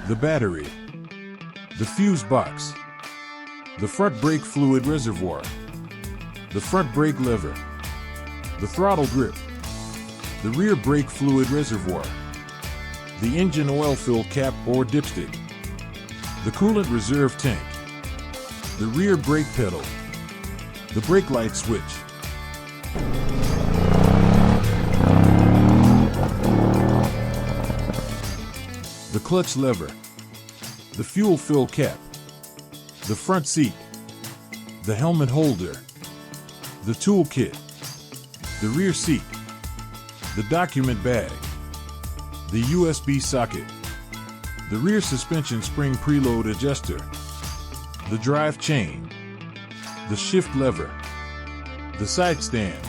the battery, the fuse box, the front brake fluid reservoir, the front brake lever, the throttle grip, the rear brake fluid reservoir, the engine oil fill cap or dipstick, the coolant reserve tank, the rear brake pedal, the brake light switch, the clutch lever, the fuel fill cap, the front seat, the helmet holder, the tool kit, the rear seat, the document bag, the USB socket, the rear suspension spring preload adjuster, the drive chain, the shift lever, the side stand,